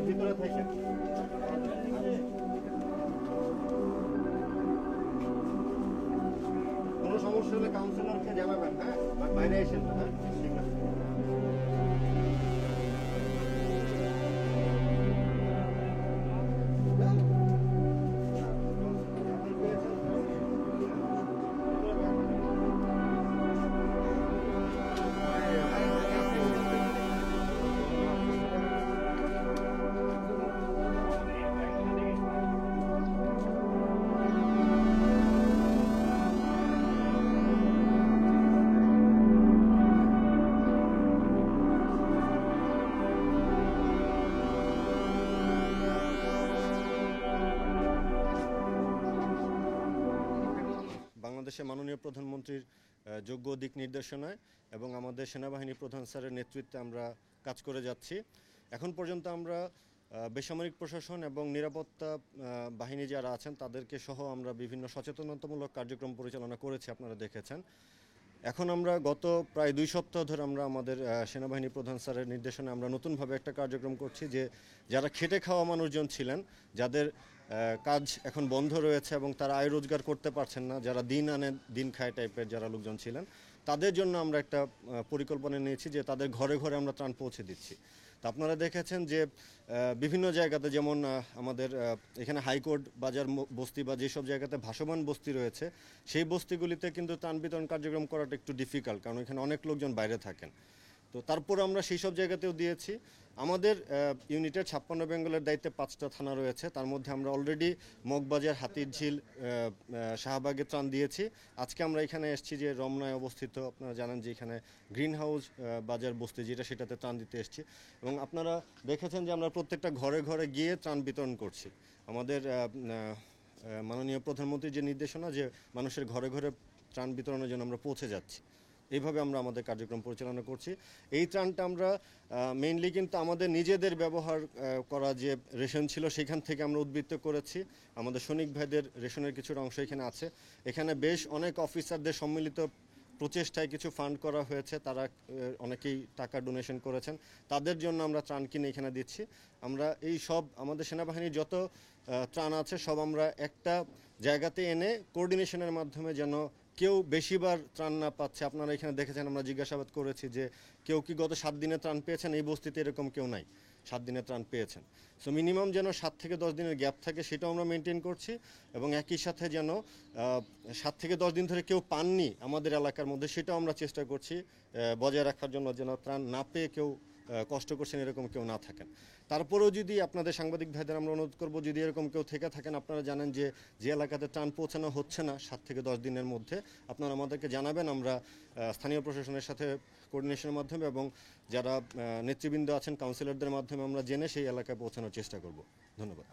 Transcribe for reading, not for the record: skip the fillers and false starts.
ভিতরে থাকেন। কোনো সমস্যা হলে কাউন্সিলরকে জানাবেন, হ্যাঁ, বাইরে এসেন। হ্যাঁ, ঠিক আছে। বাংলাদেশের মাননীয় প্রধানমন্ত্রীর যোগ্য দিক নির্দেশনায় এবং আমাদের সেনাবাহিনী প্রধান স্যারের নেতৃত্বে আমরা কাজ করে যাচ্ছি। এখন পর্যন্ত আমরা বেসামরিক প্রশাসন এবং নিরাপত্তা বাহিনী যারা আছেন তাদেরকে সহ আমরা বিভিন্ন সচেতনতামূলক কার্যক্রম পরিচালনা করেছি, আপনারা দেখেছেন। এখন আমরা গত প্রায় 2 সপ্তাহ ধরে আমরা আমাদের সেনাবাহিনী প্রধান স্যারের নির্দেশনে আমরা নতুনভাবে একটা কার্যক্রম করছি, যে যারা খেটে খাওয়া মানুষজন ছিলেন, যাদের কাজ এখন বন্ধ রয়েছে এবং তারা আয় রোজগার করতে পারছেন না, যারা দিন আনে দিন খায় টাইপের যারা লোকজন ছিলেন, তাদের জন্য আমরা একটা পরিকল্পনা নিয়েছি যে তাদের ঘরে ঘরে আমরা ত্রাণ পৌঁছে দিচ্ছি। তা আপনারা দেখেছেন যে বিভিন্ন জায়গাতে, যেমন আমাদের এখানে হাইকোর্ট বাজার বস্তি বা যেসব জায়গাতে ভাসমান বস্তি রয়েছে, সেই বস্তিগুলিতে কিন্তু ত্রাণ বিতরণ কার্যক্রম করাটা একটু ডিফিকাল্ট, কারণ এখানে অনেক লোকজন বাইরে থাকেন। তো তারপর আমরা সেই সব জায়গাতেও দিয়েছি। আমাদের ইউনিটের 56 বেঙ্গলের দায়িত্বে 5টা থানা রয়েছে, তার মধ্যে আমরা অলরেডি মগবাজার, হাতিরঝিল, শাহবাগে ত্রাণ দিয়েছি। আজকে আমরা এখানে এসেছি যে রমনায় অবস্থিত, আপনারা জানেন যে এখানে গ্রিন হাউস বাজার বস্তি যেটা, সেটাতে ত্রাণ দিতে এসেছি। এবং আপনারা দেখেছেন যে আমরা প্রত্যেকটা ঘরে ঘরে গিয়ে ত্রাণ বিতরণ করছি। আমাদের মাননীয় প্রধানমন্ত্রীর যে নির্দেশনা, যে মানুষের ঘরে ঘরে ত্রাণ বিতরণের জন্য আমরা পৌঁছে যাচ্ছি, এইভাবে আমরা আমাদের কার্যক্রম পরিচালনা করছি। এই ত্রাণটা আমরা মেইনলি কিন্তু আমাদের নিজেদের ব্যবহার করা যে রেশন ছিল সেখান থেকে আমরা উদ্বৃত্ত করেছি। আমাদের সৈনিক ভাইদের রেশনের কিছুটা অংশ এখানে আছে। এখানে বেশ অনেক অফিসারদের সম্মিলিত প্রচেষ্টায় কিছু ফান্ড করা হয়েছে, তারা অনেকেই টাকা ডোনেশন করেছেন, তাদের জন্য আমরা ত্রাণ কিনে এখানে দিচ্ছি। আমরা এই সব আমাদের সেনাবাহিনীর যত ত্রাণ আছে সব আমরা একটা জায়গাতে এনে কোঅর্ডিনেশনের মাধ্যমে যেন কেউ বেশিবার ত্রাণ না পাচ্ছে। আপনারা এখানে দেখেছেন, আমরা জিজ্ঞাসাবাদ করেছি যে কেউ কি গত 7 দিনে ত্রাণ পেয়েছেন। এই বস্তিতে এরকম কেউ নাই 7 দিনে ত্রাণ পেয়েছেন। সো মিনিমাম যেন 7 থেকে 10 দিনের গ্যাপ থাকে সেটাও আমরা মেনটেন করছি, এবং একই সাথে যেন 7 থেকে 10 দিন ধরে কেউ পাননি আমাদের এলাকার মধ্যে সেটাও আমরা চেষ্টা করছি বজায় রাখার জন্য, যেন ত্রাণ না পেয়ে কেউ কষ্ট করছেন এরকম কেউ না থাকেন। তারপরেও যদি আপনাদের সাংবাদিক ভাইদের আমরা অনুরোধ করব, যদি এরকম কেউ থেকে থাকেন, আপনারা জানেন যে যে এলাকাতে ত্রাণ পৌঁছানো হচ্ছে না 7 থেকে 10 দিনের মধ্যে, আপনারা আমাদেরকে জানাবেন। আমরা স্থানীয় প্রশাসনের সাথে কোঅর্ডিনেশনের মাধ্যমে এবং যারা নেতৃবৃন্দ আছেন কাউন্সিলরদের মাধ্যমে আমরা জেনে সেই এলাকায় পৌঁছানোর চেষ্টা করব। ধন্যবাদ।